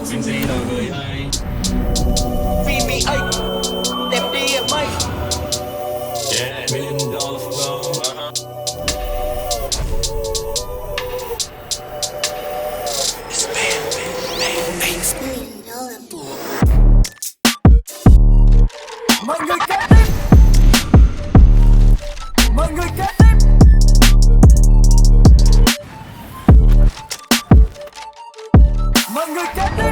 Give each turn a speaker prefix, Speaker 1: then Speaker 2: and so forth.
Speaker 1: Xin gì nói với anh.
Speaker 2: Vì bị anh đẹp đi em ơi.
Speaker 1: Yeah, $1 million flow.
Speaker 2: Mọi người kế tiếp. Mọi người kế tiếp. Mọi người kế tiếp.